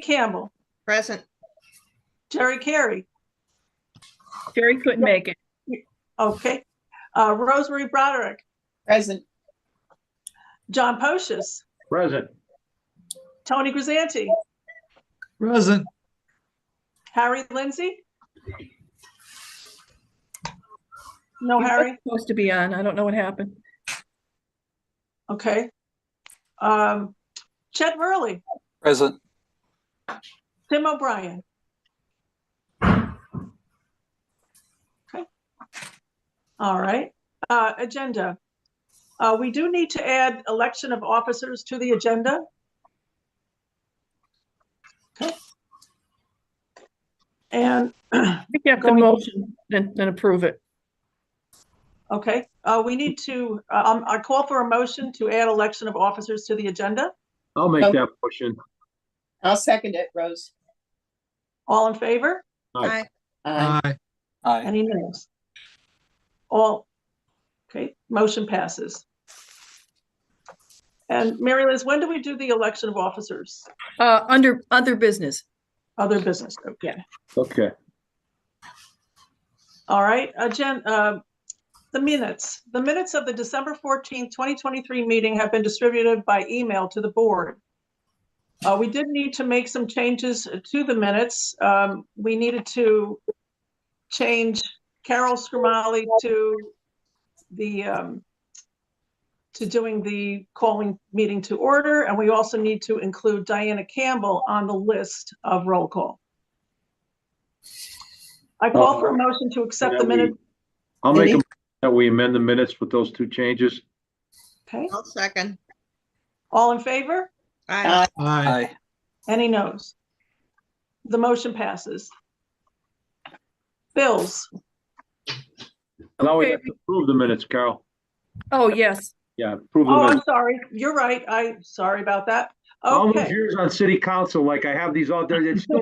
Campbell. Present. Jerry Carey. Jerry couldn't make it. Okay. Rosemary Broderick. Present. John Pocius. Present. Tony Grisanti. Present. Harry Lindsay. No, He was Harry. supposed to be on. I don't know what happened. Okay. Chet Verley. Present. Tim O'Brien. Okay. All right. Agenda. We do need to add election of officers to the agenda. Okay. And We have to motion then approve it. okay, we need to, I call for a motion to add election of officers to the agenda. I'll make that motion. I'll second it, Rose. All in favor? Aye. Aye. Aye. Any nays? All, okay, motion passes. And Mary Liz, when do we do the election of officers? Under other business. Other business, okay. Okay. All right, the minutes of the December 14th, 2023 meeting have been distributed by email to the board. We did need to make some changes to the minutes. We needed to change Carol Scrimmali to doing the calling meeting to order, and we also need to include Diana Campbell on the list of roll call. I call for a motion to accept the minutes. I'll make a motion that we amend the minutes with those two changes. Okay, I'll second. all in favor? Aye. Aye. Aye. Any noes? The motion passes. Bills. Now we Okay. have to approve the minutes, Carol. Oh, yes. Yeah, approve the Oh, I'm minutes. sorry. You're right. I'm sorry about that. All those Okay. years on city council, like I have these all there, it's still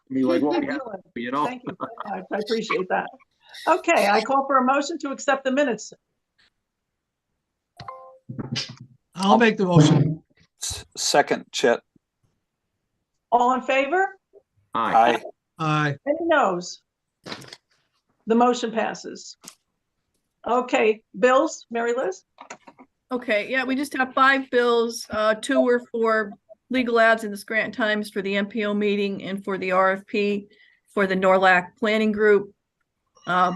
me like what we have, you know? Thank you so much. I appreciate that. Okay, I call for a motion to accept the minutes. I'll make the motion. Second, Chet. All in favor? Aye. Aye. Any noes? The motion passes. Okay, bills, Mary Liz? Okay, yeah, we just have 5 bills. 2 were for legal ads in the Scranton Times for the MPO meeting and for the RFP for the Norlac Planning Group.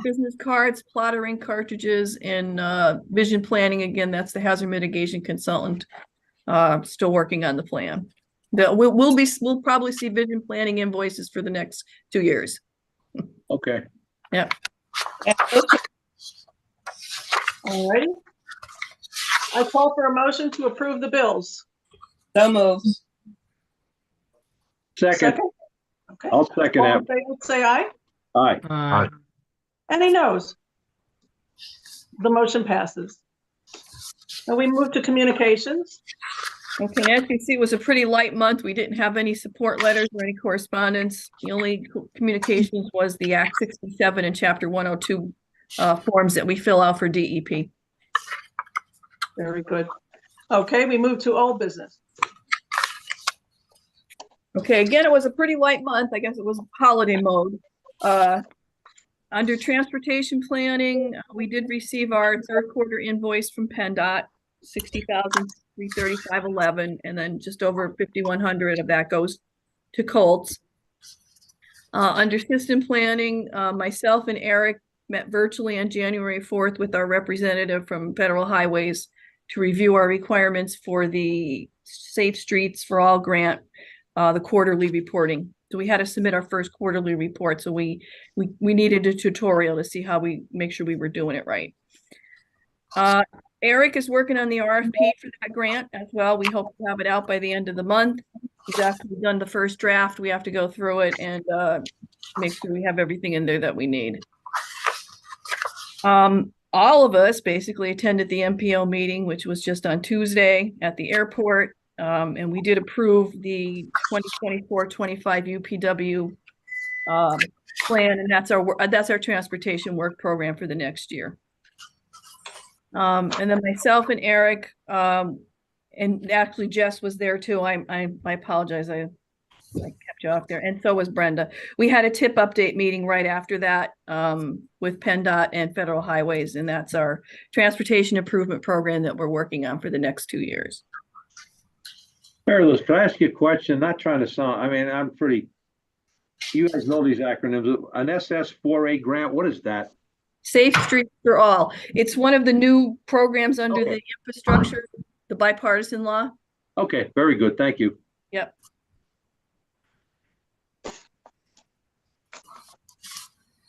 Business cards, plotter ink cartridges, and vision planning. Again, that's the hazard mitigation consultant still working on the plan. We'll probably see vision planning invoices for the next 2 years. Okay. Yep. All righty. I call for a motion to approve the bills. So moved. Second. Okay. I'll second All that. in favor, say aye. Aye. Aye. Any noes? The motion passes. Now we move to communications. Okay, as you see, it was a pretty light month. We didn't have any support letters or any correspondence. The only communications was the Act 67 and Chapter 102 forms that we fill out for DEP. Very good. Okay, we move to old business. Okay, again, it was a pretty light month. I guess it was holiday mode. Under transportation planning, we did receive our third quarter invoice from PennDOT, $60,335.11, and then just over 5,100 of that goes to Colts. Under system planning, myself and Eric met virtually on January 4th with our representative from Federal Highways to review our requirements for the Safe Streets for All grant, the quarterly reporting. So we had to submit our first quarterly report. So we needed a tutorial to see how we make sure we were doing it right. Eric is working on the RFP for that grant as well. We hope to have it out by the end of the month. He's actually done the first draft. We have to go through it and make sure we have everything in there that we need. All of us basically attended the MPO meeting, which was just on Tuesday at the airport. And we did approve the 2024-25 UPW plan, and that's our transportation work program for the next year. And then myself and Eric, and actually Jess was there too. I apologize. I I kept you off there, and so was Brenda. We had a tip update meeting right after that with PennDOT and Federal Highways, and that's our transportation improvement program that we're working on for the next 2 years. Mary Liz, can I ask you a question? Not trying to sound, I mean, you guys know these acronyms. An SS4A grant, what is that? Safe Streets for All. It's one of the new programs under Okay. the infrastructure, the bipartisan law. Okay, very good. Thank you. Yep.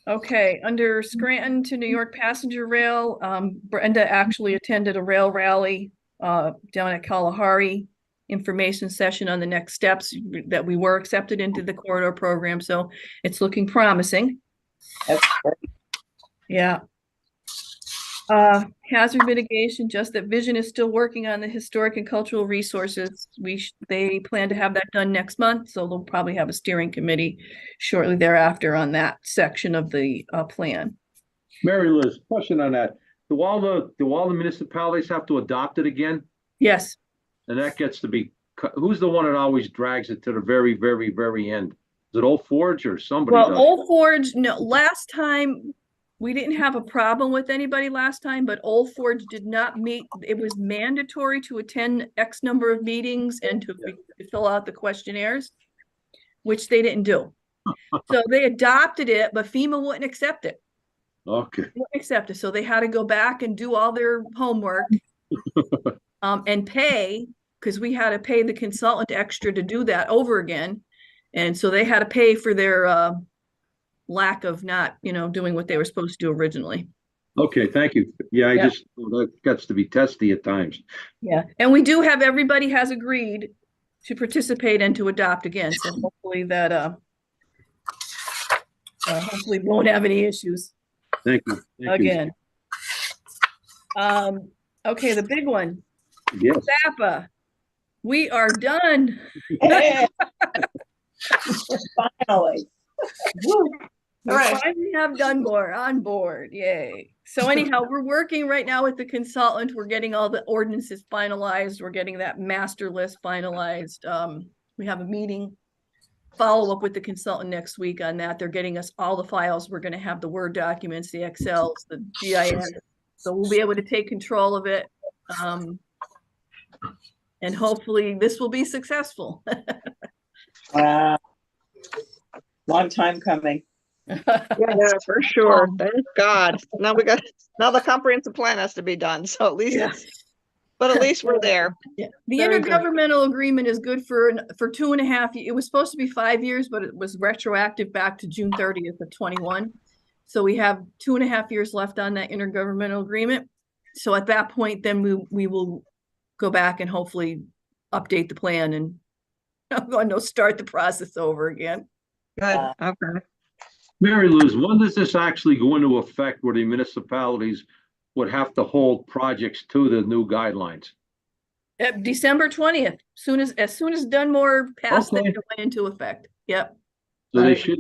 Okay, under Scranton to New York Passenger Rail, Brenda actually attended a rail rally down at Kalahari, information session on the next steps that we were accepted into the corridor program, so it's looking promising. That's great. Yeah. Hazard mitigation, just that Vision is still working on the historic and cultural resources. They plan to have that done next month, so they'll probably have a steering committee shortly thereafter on that section of the plan. Mary Liz, question on that. Do all the municipalities have to adopt it again? Yes. And that gets to be, who's the one that always drags it to the very, very, very end? Is it Old Forge or somebody Well, does? Old Forge, no, last time we didn't have a problem with anybody last time, but Old Forge did not meet. It was mandatory to attend X number of meetings and to fill out the questionnaires, which they didn't do. So they adopted it, but FEMA wouldn't accept it. Okay. Wouldn't accept it. So they had to go back and do all their homework and pay, because we had to pay the consultant extra to do that over again. And so they had to pay for their lack of not, doing what they were supposed to do originally. Okay, thank you. Yeah, Yeah. that gets to be testy at times. Yeah, and we do have, everybody has agreed to participate and to adopt again, so hopefully that, hopefully we won't have any issues Thank you. Thank you. again. Okay, the big one, Yes. Zappa. We are done. Yeah. Finally. Woo. We All right. finally have Dunmore on board, yay. So anyhow, we're working right now with the consultant. We're getting all the ordinances finalized. We're getting that master list finalized. We have a meeting, follow up with the consultant next week on that. They're getting us all the files. We're gonna have the Word documents, the Excels, the GIS. So we'll be able to take control of it. And hopefully this will be successful. Wow. Long time coming. Yeah, for sure. Thank God. Now the comprehensive plan has to be done. So at least but at least we're there. Yeah, the Very good. intergovernmental agreement is good for 2.5 years. It was supposed to be 5 years, but it was retroactive back to June 30th of 21. So we have 2.5 years left on that intergovernmental agreement. So at that point, then we will go back and hopefully update the plan and I'm going to start the process over again. Good. Okay. Mary Liz, when does this actually go into effect where the municipalities would have to hold projects to the new guidelines? December 20th, as soon as Dunmore passed that, Okay. it went into effect. Yep.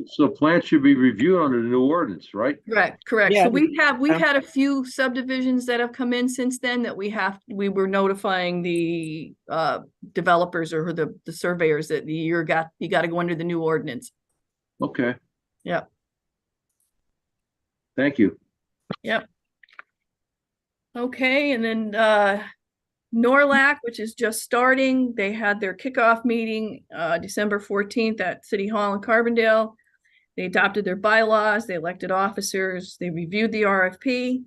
So plans should be reviewed under the new ordinance, right? Correct. Yeah. So we've had a few subdivisions that have come in since then that we were notifying the developers or the surveyors that you got to go under the new ordinance. Okay, Yep. thank you. Yep. Okay, and then Norlac, which is just starting, they had their kickoff meeting December 14th at City Hall in Carbondale. They adopted their bylaws, they elected officers, they reviewed the RFP.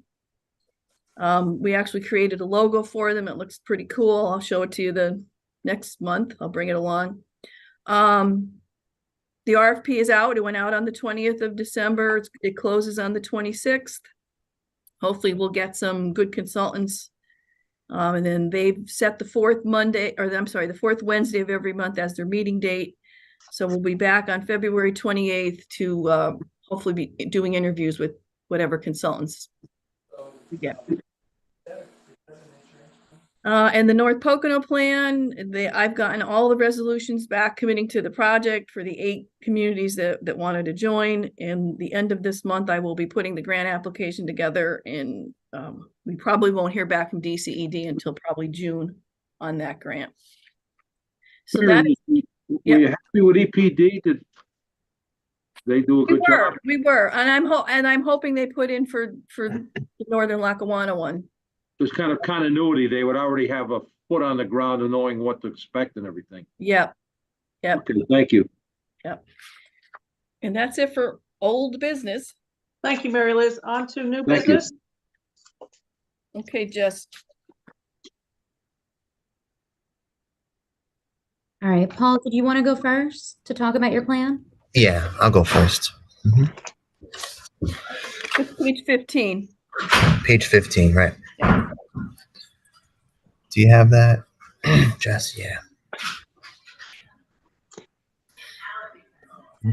We actually created a logo for them. It looks pretty cool. I'll show it to you the next month. I'll bring it along. The RFP is out. It went out on the 20th of December. It closes on the 26th. Hopefully we'll get some good consultants. And then they've set the fourth Wednesday of every month as their meeting date. So we'll be back on February 28th to hopefully be doing interviews with whatever consultants we get. And the North Pocono plan, I've gotten all the resolutions back committing to the project for the 8 communities that wanted to join. And the end of this month, I will be putting the grant application together, and we probably won't hear back from DCED until probably June on that grant. So that is, Were you happy with EPD? Did they do a We good were, job? we were, and I'm hoping they put in for the Northern Lackawanna one. There's kind of continuity. They would already have a foot on the ground and knowing what to expect and everything. Yep, Yep. Okay, thank you. and that's it for old business. Thank you, Mary Liz. On to new Thank you. business. Okay, Jess. All right, Paul, did you want to go first to talk about your plan? Yeah, I'll go first. It's page 15. Page 15, right? Do you have that? Jess, yeah.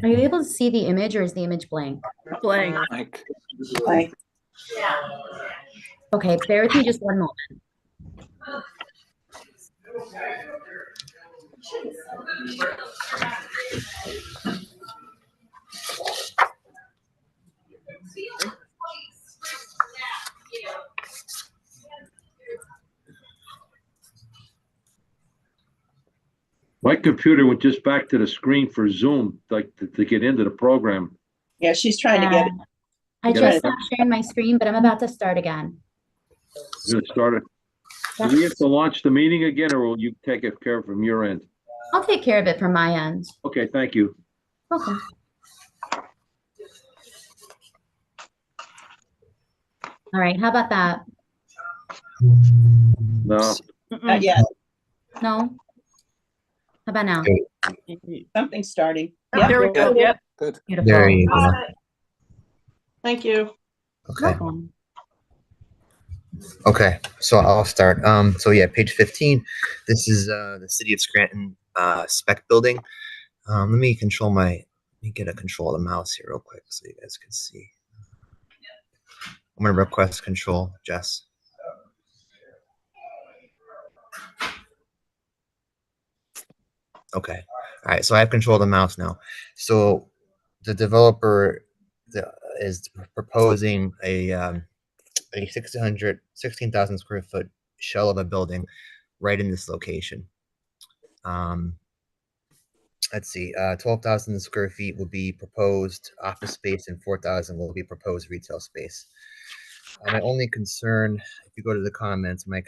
Are you able to see the image, or is the image blank? Blank. Like, Like, Okay, bear with me just one moment. My computer went just back to the screen for Zoom, like to get into the program. yeah, she's trying to get it. I Yeah. just stopped sharing my screen, but I'm about to start again. You're gonna start it. Do we have to launch the meeting again, or will you take it care from your end? I'll take care of it from my end. Okay, thank you. Okay. All right, how about that? No, Not yet. No? How about now? Something's starting. Oh, Yep. there we go. Yep. good. Beautiful. There you go. Thank you. Okay. Welcome. Okay, so I'll start. So yeah, page 15. This is the City of Scranton spec building. Let me get a control of the mouse here real quick so you guys can see. I'm gonna request control, Jess. Okay. All right, so I have control of the mouse now. So the developer is proposing a 16,000 square foot shell of a building right in this location. Let's see, 12,000 square feet will be proposed office space and 4,000 will be proposed retail space. My only concern, if you go to the comments, my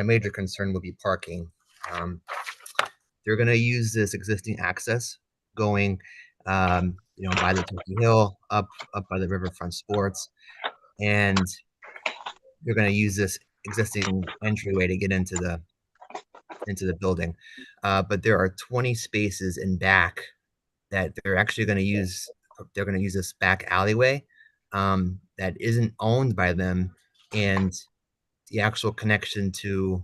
major concern would be parking. They're going to use this existing access going, by the Turkey Hill, up by the Riverfront Sports, and they're going to use this existing entryway to get into the building. But there are 20 spaces in back that they're actually going to use. They're going to use this back alleyway that isn't owned by them, and the actual connection to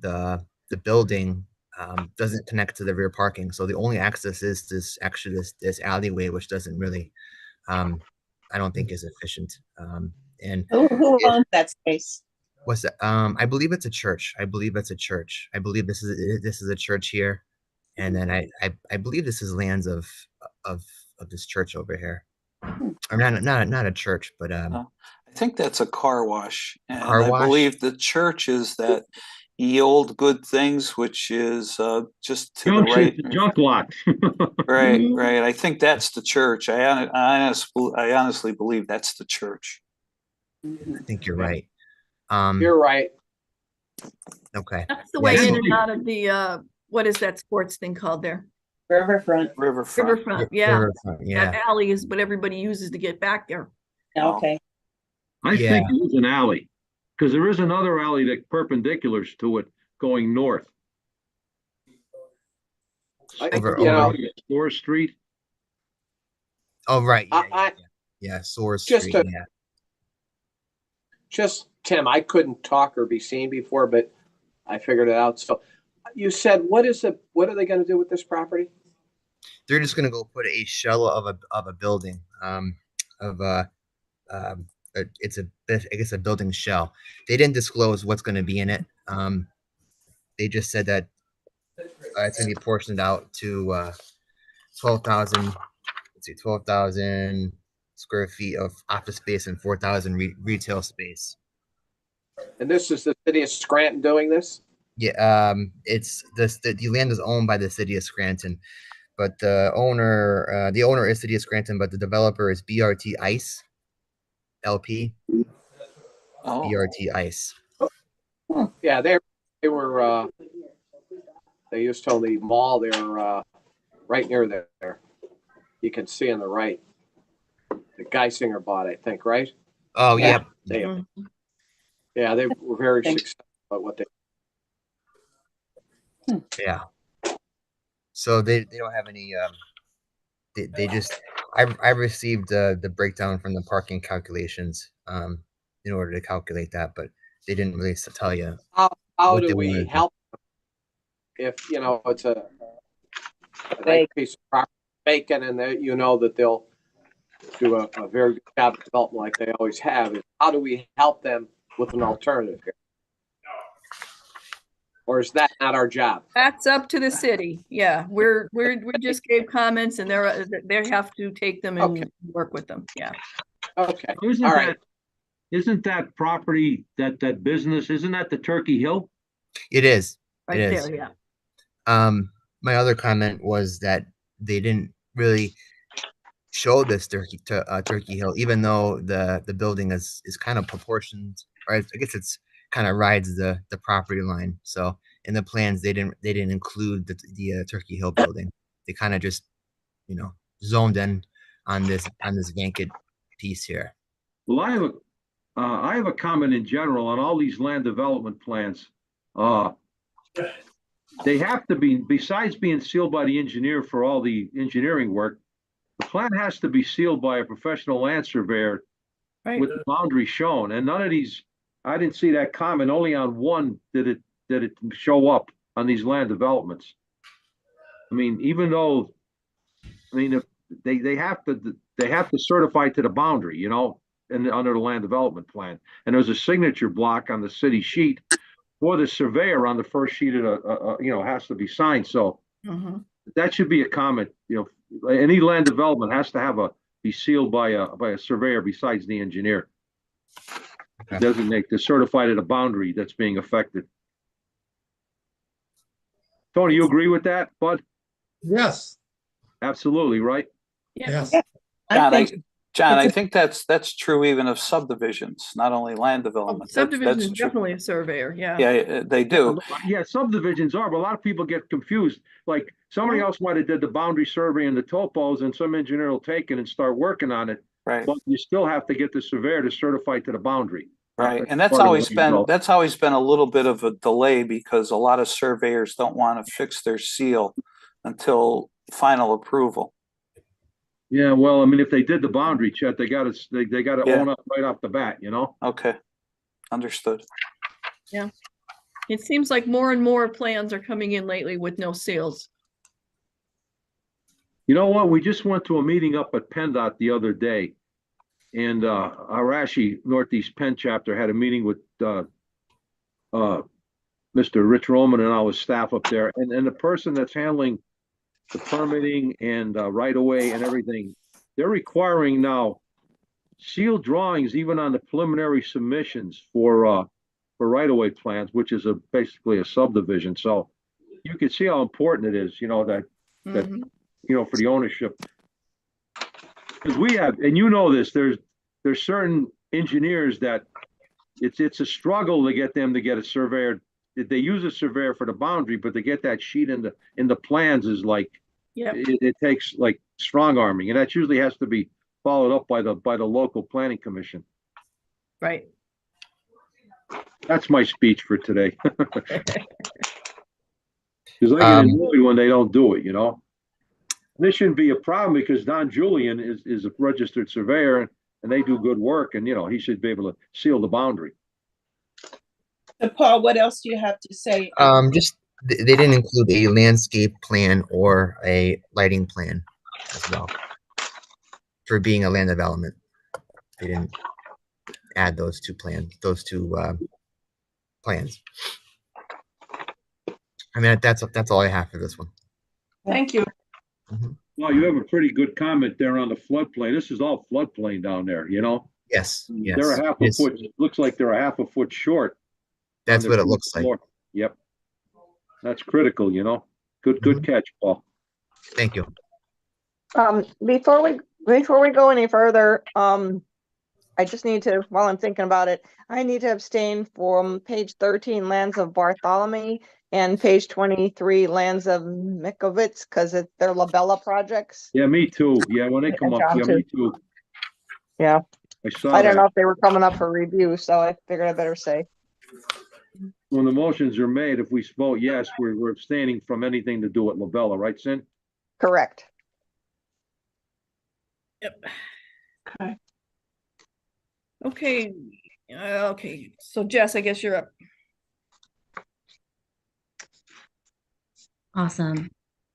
the building doesn't connect to the rear parking. So the only access is this alleyway, which doesn't really, I don't think is efficient. And Who owns that space? what's that? I believe it's a church. I believe this is a church here, and then I believe this is lands of this church over here, or not a church, but I think that's a car wash. And car I wash? believe the church is that Ye Old Good Things, which is just to the junction, right. junk lot. Right, Mhm. right. I think that's the church. I honestly believe that's the church. I think you're right. You're right. Okay. That's the Yeah, way so- in and out of the, what is that sports thing called there? Riverfront. Riverfront. Riverfront, yeah. Riverfront, yeah. That alley is what everybody uses to get back there. Okay. I Yeah. think it was an alley, because there is another alley that perpendiculars to it going north. Store Street. Oh, right. Yeah, I- yeah. Source Just Street. to- Yeah. Just, Tim, I couldn't talk or be seen before, but I figured it out. So you said, what are they gonna do with this property? They're just gonna go put a shell of a building. I guess a building shell. They didn't disclose what's gonna be in it. They just said that it's gonna be portioned out to 12,000. Let's see, 12,000 square feet of office space and 4,000 retail space. And this is the city of Scranton doing this? Yeah, it's this the land is owned by the city of Scranton, but the owner is city of Scranton, but the developer is BRT Ice LP. Oh, BRT Ice. Yeah, they were, they used to own the mall there, right near there. You can see on the right. The Geisinger bought, I think, right? Oh, Yeah. yep. They, Mhm. yeah, they were very Thanks. successful at what they. Yeah. So they don't have any they just I received the breakdown from the parking calculations in order to calculate that, but they didn't really tell you How what do they we wanted. help if it's a nice They- piece of property vacant and that that they'll do a very good job of development like they always have? How do we help them with an alternative here? Or is that not our job? That's up to the city. Yeah, we just gave comments and they have to take them and Okay. work with them. Yeah. Okay, Isn't all right. that property, that business, isn't that the Turkey Hill? It is. Right It is. there, yeah. My other comment was that they didn't really show this Turkey Hill, even though the building is kind of proportioned, or I guess it's kind of rides the property line. So in the plans, they didn't include the Turkey Hill building. They kind of just zoned in on this vacant piece here. Well, I have a comment in general on all these land development plans. They have to be, besides being sealed by the engineer for all the engineering work, the plan has to be sealed by a professional land surveyor Right. with the boundary shown. And none of these, I didn't see that comment. Only on one did it show up on these land developments. I mean, even though, if they have to certify to the boundary, and under the land development plan. And there's a signature block on the city sheet for the surveyor on the first sheet of the, has to be signed. So Mhm. that should be a comment. Any land development has to be sealed by a surveyor besides the engineer. Okay. Designate to certify to the boundary that's being affected. Tony, you agree with that, Bud? Yes, Absolutely, right? Yeah. yes. John, I it's a- think that's true even of subdivisions, not only land development. Subdivision is That's true. definitely a surveyor. Yeah. Yeah, they do. Yeah, subdivisions are, but a lot of people get confused. Like somebody else might have did the boundary survey and the topos, and some engineer will take it and start working on it. Right. But you still have to get the surveyor to certify to the boundary. Right. And that's part of always the result. been a little bit of a delay because a lot of surveyors don't want to fix their seal until final approval. Yeah, well, if they did the boundary check, they got to Yeah. own up right off the bat, Okay. Understood. It seems like more and more plans are coming in lately with no sales. You know what? We just went to a meeting up at PennDOT the other day, and our Arashi Northeast Penn chapter had a meeting with Mr. Rich Roman and all his staff up there, and the person that's handling the permitting and right of way and everything, they're requiring now sealed drawings even on the preliminary submissions for right of way plans, which is basically a subdivision. So you can see how important it is, that Mhm. for the ownership. Because we have, and this, there's certain engineers that it's a struggle to get them to get a surveyor. They use a surveyor for the boundary, but to get that sheet in the plans is like, Yep. it takes like strong arming, and that usually has to be followed up by the local planning commission. Right. That's my speech for today. Because I get annoyed when they don't do it, This shouldn't be a problem because Don Julian is a registered surveyor and they do good work, and he should be able to seal the boundary. So Paul, what else do you have to say? Just they didn't include a landscape plan or a lighting plan as well for being a land development. They didn't add those two plans. I mean, that's all I have for this one. Thank you. Well, you have a pretty good comment there on the floodplain. This is all floodplain down there, Yes. They're a half a Yes. foot, looks like they're a half a foot short. That's on what their it looks like. floor. Yep. That's critical, you know? Good catch, Paul. Thank you. Before we go any further, I just need to, while I'm thinking about it, I need to abstain from page 13, Lands of Bartholomew, and page 23, Lands of Mikovitz, because they're Labella projects. Yeah, me too. Yeah, when they come up, John yeah, too. me too. Yeah, I saw I don't know that. if they were coming up for review, so I figured I better say. When the motions are made, if we vote yes, we're abstaining from anything to do with Labella, right, Sin? Correct. Yep. Okay. Okay. Okay. So Jess, I guess you're up. Awesome.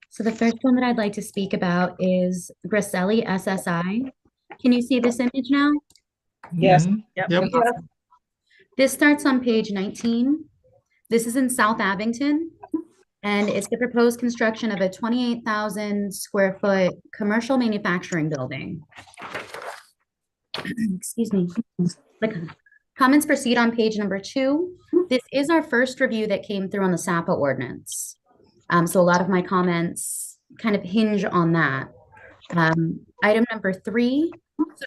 So the first one that I'd like to speak about is Grasselli SSI. Can you see this image now? Yes. Mhm. Yep. Yep. Yes. This starts on page 19. This is in South Abington, and it's the proposed construction of a 28,000 square foot commercial manufacturing building. Excuse me. The comments proceed on page number 2. This is our first review that came through on the SAPA ordinance. So a lot of my comments kind of hinge on that. Item number 3. So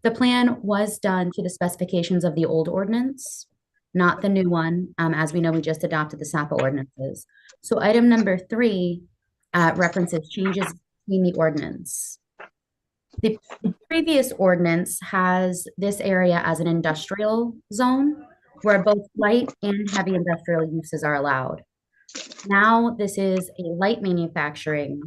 the plan was done to the specifications of the old ordinance, not the new one. As we know, we just adopted the SAPA ordinances. So item number 3 references changes in the ordinance. The previous ordinance has this area as an industrial zone where both light and heavy industrial uses are allowed. Now this is a light manufacturing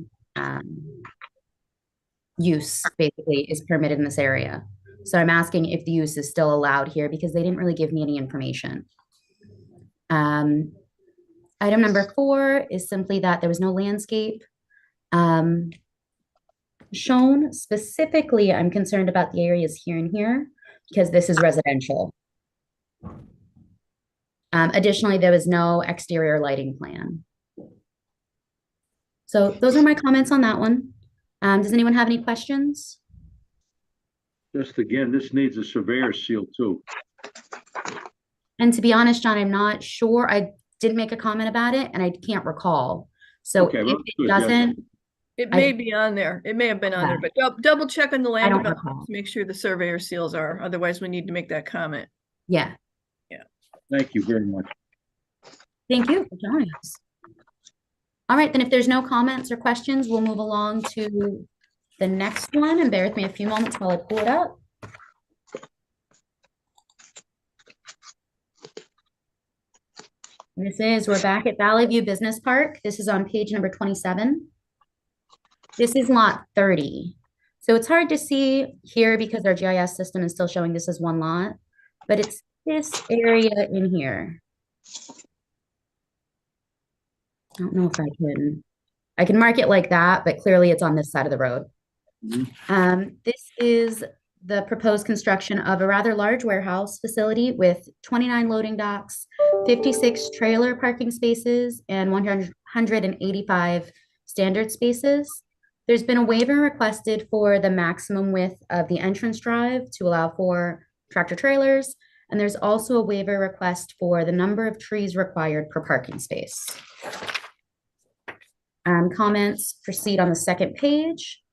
use, basically, is permitted in this area. So I'm asking if the use is still allowed here because they didn't really give me any information. Item number 4 is simply that there was no landscape shown. Specifically, I'm concerned about the areas here and here because this is residential. Additionally, there was no exterior lighting plan. So those are my comments on that one. Does anyone have any questions? Just again, this needs a surveyor's seal too. And to be honest, John, I'm not sure. I didn't make a comment about it and I can't recall. So Okay, well, if it good, yes. doesn't, It may be on there. It may have been on there, but double check on the land don't development recall. to make sure the surveyor seals are. Otherwise, we need to make that comment. yeah. Thank you very much. Thank you for joining us. All right, then if there's no comments or questions, we'll move along to the next one, and bear with me a few moments while I pull it up. We're back at Valley View Business Park. This is on page number 27. This is lot 30. So it's hard to see here because our GIS system is still showing this as one lot, but it's this area in here. I don't know if I can mark it like that, but clearly it's on this side of the road. This is the proposed construction of a rather large warehouse facility with 29 loading docks, 56 trailer parking spaces, and 185 standard spaces. There's been a waiver requested for the maximum width of the entrance drive to allow for tractor trailers. And there's also a waiver request for the number of trees required per parking space. Comments proceed on the second page.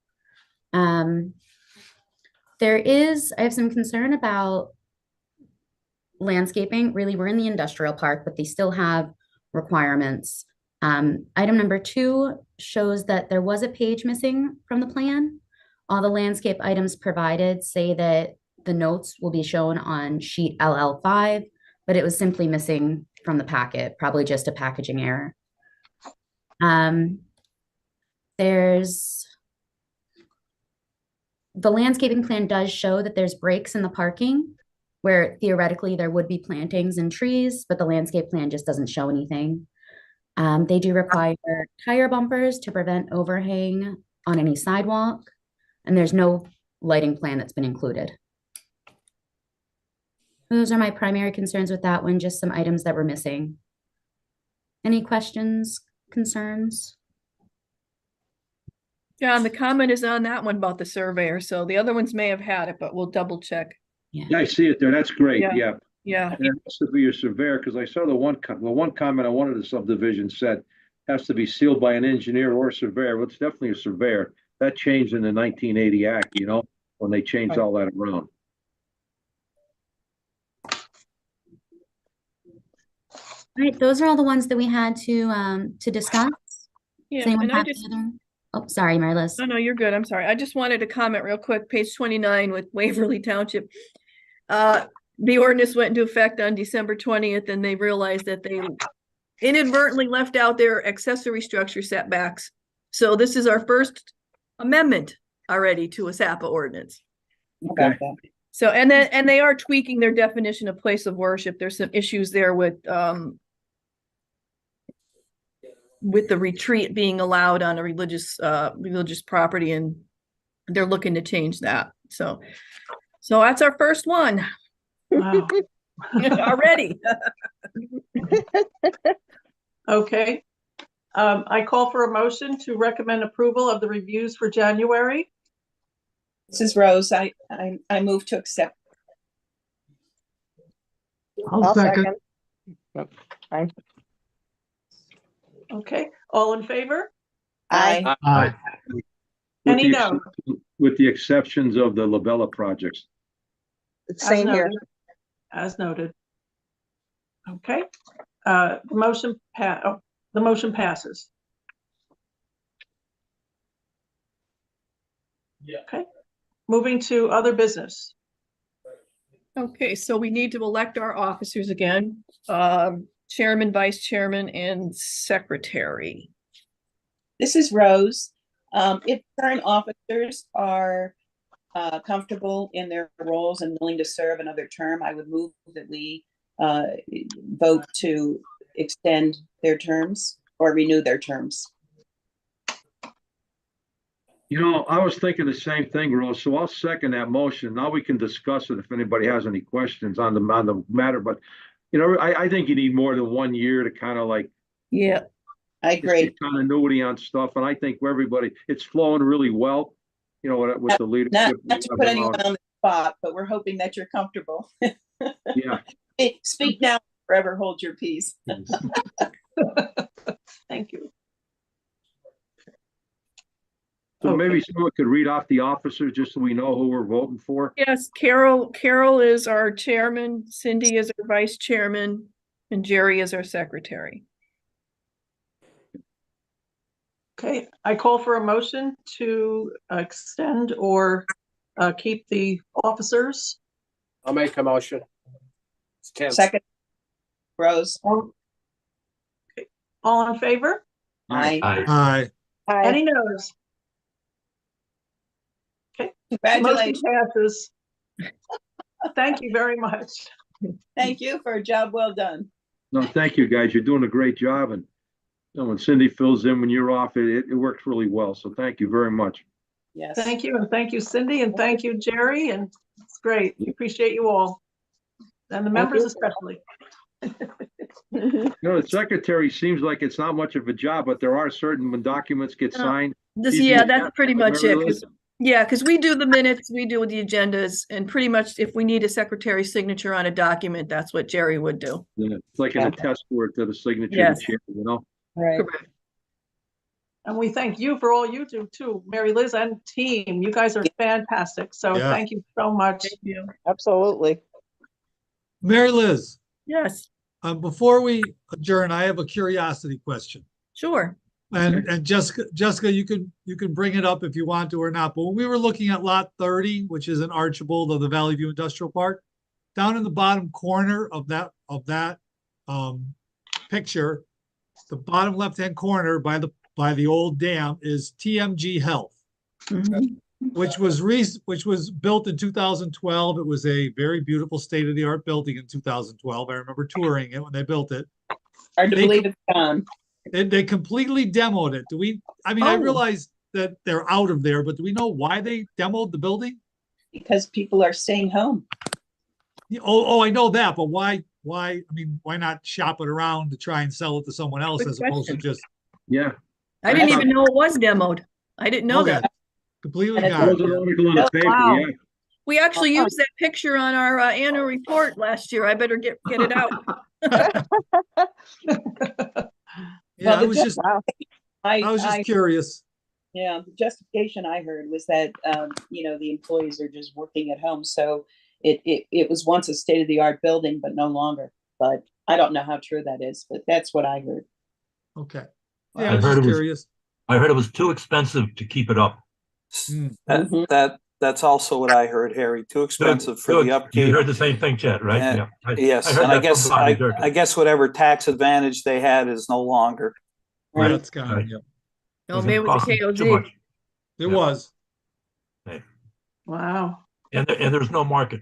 I have some concern about landscaping. Really, we're in the industrial park, but they still have requirements. Item number 2 shows that there was a page missing from the plan. All the landscape items provided say that the notes will be shown on sheet LL5, but it was simply missing from the packet, probably just a packaging error. The landscaping plan does show that there's breaks in the parking where theoretically there would be plantings and trees, but the landscape plan just doesn't show anything. They do require tire bumpers to prevent overhang on any sidewalk, and there's no lighting plan that's been included. Those are my primary concerns with that one, just some items that were missing. Any questions, concerns? John, the comment is on that one about the surveyor, so the other ones may have had it, but we'll double check. Yeah, I see it there. That's great. Yeah. Yeah. Yeah, And it has to be a surveyor, because I saw the one comment on one of the subdivisions said has to be sealed by an engineer or a surveyor. Well, it's definitely a surveyor. That changed in the 1980 Act, you know, when they changed all that around. All right, those are all the ones that we had to discuss. yeah. Does anyone And I have just, the other? Oh, sorry, Mary Liz. no, you're good. I'm sorry. I just wanted to comment real quick, page 29 with Waverly Township. The ordinance went into effect on December 20th, and they realized that they inadvertently left out their accessory structure setbacks. So this is our first amendment already to a SAPA ordinance. About that. So, and they are tweaking their definition of place of worship. There's some issues there with the retreat being allowed on a religious property, and they're looking to change that. So that's our first one. Wow. Already. Okay. I call for a motion to recommend approval of the reviews for January. This is Rose. I move to accept. I'll second. Fine. Okay, all in favor? Aye. Aye. Any no? With the exceptions of the Labella projects. Same here. As noted. Okay, the motion passes. Okay, moving to other business. Okay, so we need to elect our officers again, chairman, vice chairman, and secretary. This is Rose. If current officers are comfortable in their roles and willing to serve another term, I would move that we vote to extend their terms or renew their terms. You know, I was thinking the same thing, Rose, so I'll second that motion. Now we can discuss it if anybody has any questions on the matter, but you know, I think you need more than 1 year to kind of like Yeah. I agree. continuity on stuff, and I think everybody, it's flowing really well, you know, with the leadership. Not to put anyone on the spot, but we're hoping that you're comfortable. Yeah. Speak now, forever hold your peace. Thank you. So maybe Okay. someone could read off the officers just so we know who we're voting for. Yes, Carol is our chairman, Cindy is our vice chairman, and Jerry is our secretary. Okay, I call for a motion to extend or keep the officers. I'll make a motion. It's Tim. Second, Rose. All in favor? Aye. Aye. Any no's? Okay, motion Congratulations. passes. Thank you very much. Thank you for a job well done. No, thank you, guys. You're doing a great job, and you know, when Cindy fills in when you're off, it works really well. So thank you very much. Yes. Thank you, and thank you, Cindy, and thank you, Jerry, and it's great. We appreciate you all. And the members especially. You know, the secretary seems like it's not much of a job, but there are certain, when documents get signed. Yeah, that's pretty much it. Remember Because we do the minutes, we do the agendas, and pretty much if we need a secretary's signature on a document, that's what Jerry would do. Yeah, it's like an attest word to the signature Yes. of the chair, you know? Right. Correct. And we thank you for all you do too, Mary Liz and team. You guys are fantastic. So Yeah. thank you so much. Thank you. Absolutely. Mary Liz, Yes, before we adjourn, I have a curiosity question. sure. And Jessica, you can bring it up if you want to or not. But when we were looking at lot 30, which is in Archibald of the Valley View Industrial Park, down in the bottom corner of that picture, the bottom left-hand corner by the old dam is TMG Health, Mhm. which was built in 2012. It was a very beautiful state-of-the-art building in 2012. I remember touring it when they built it. Hard to They- believe it's gone. They completely demoed it. I Oh. realize that they're out of there, but do we know why they demoed the building? Because people are staying home. Oh, I know that, but why, I mean, why not shop it around to try and sell it to someone else Good as opposed to question. just Yeah. I didn't even know it was demoed. I didn't know Okay. that. completely And it's There gone? was an article in the paper, Wow. yeah. We actually used that picture on our annual report last year. I better get it out. Yeah, I the was just, Wow. I was just curious. Yeah, the justification I heard was that, the employees are just working at home. So it was once a state-of-the-art building, but no longer. But I don't know how true that is, but that's what I heard. Okay. I Yeah, I was heard just it was- curious. I heard it was too expensive to keep it up. Mm. That's also what I heard, Harry. Too expensive for the Good. upkeep. You heard the same thing, Chad, right? Yeah. Yeah. Yes, I heard and I that guess from Bobby Durkin. I guess whatever tax advantage they had is no longer. Yeah, Right. it's gone. Right. Yep. No, Was maybe it it was costing the too KOZ. much? It Yeah. was. Wow. And there's no market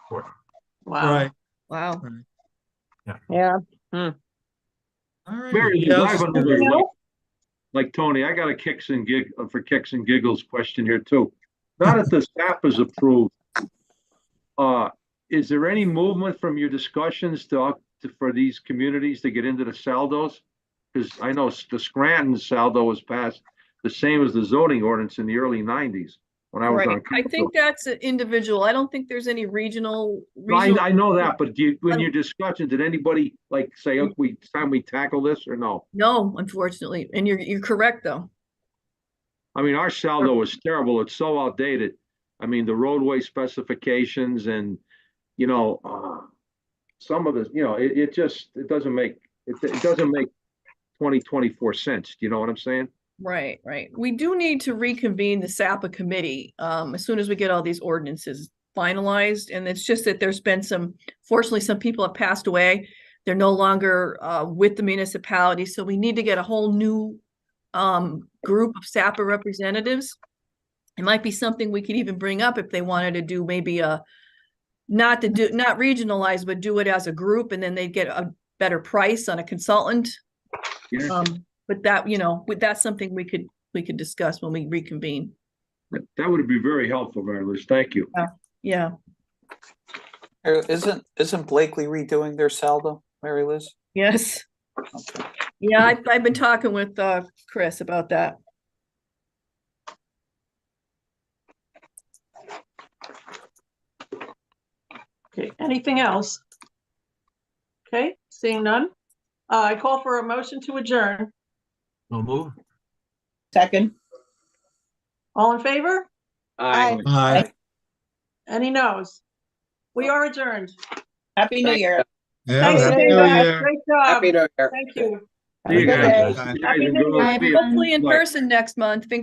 for it. Wow. Right. Wow. Yeah. All right. Mary, Yeah, I was I have just another, curious. like Tony, I got a kicks and giggles question here too. Now that the SAP is approved, is there any movement from your discussions for these communities to get into the saldos? Because I know the Scranton saldo was passed the same as the zoning ordinance in the early 90s when I was on Right. I council. think that's an individual. I don't think there's any regional. No, I know that, but when your discussion, did anybody like say, "Oh, it's time we tackle this," or no? No, unfortunately. And you're correct, though. I mean, our saldo is terrible. It's so outdated. I mean, the roadway specifications and, some of the, it doesn't make 2024 sense. Do you know what I'm saying? Right. We do need to reconvene the SAPA committee as soon as we get all these ordinances finalized. And it's just that there's been fortunately, some people have passed away. They're no longer with the municipality. So we need to get a whole new group of SAPA representatives. It might be something we could even bring up if they wanted to do maybe not regionalized, but do it as a group, and then they'd get a better price on a consultant. Yeah. But that's something we could discuss when we reconvene. That would be very helpful, Mary Liz. Thank you. Yeah. Isn't Blakely redoing their saldo, Mary Liz? Yes. Okay. Yeah, I've been talking with Chris about that. Okay, anything else? Okay, seeing none. I call for a motion to adjourn. No move. Second. All in favor? Aye. Aye. Any noes? We are adjourned. Happy New Thank Year. Yeah, Thanks, Happy Dave. New Year. Great job. Happy New Year. Thank you. See you Have a good guys. day. You guys Happy are New good. Year. Bye, See you. everyone. Hopefully in Bye. person next month. Fingers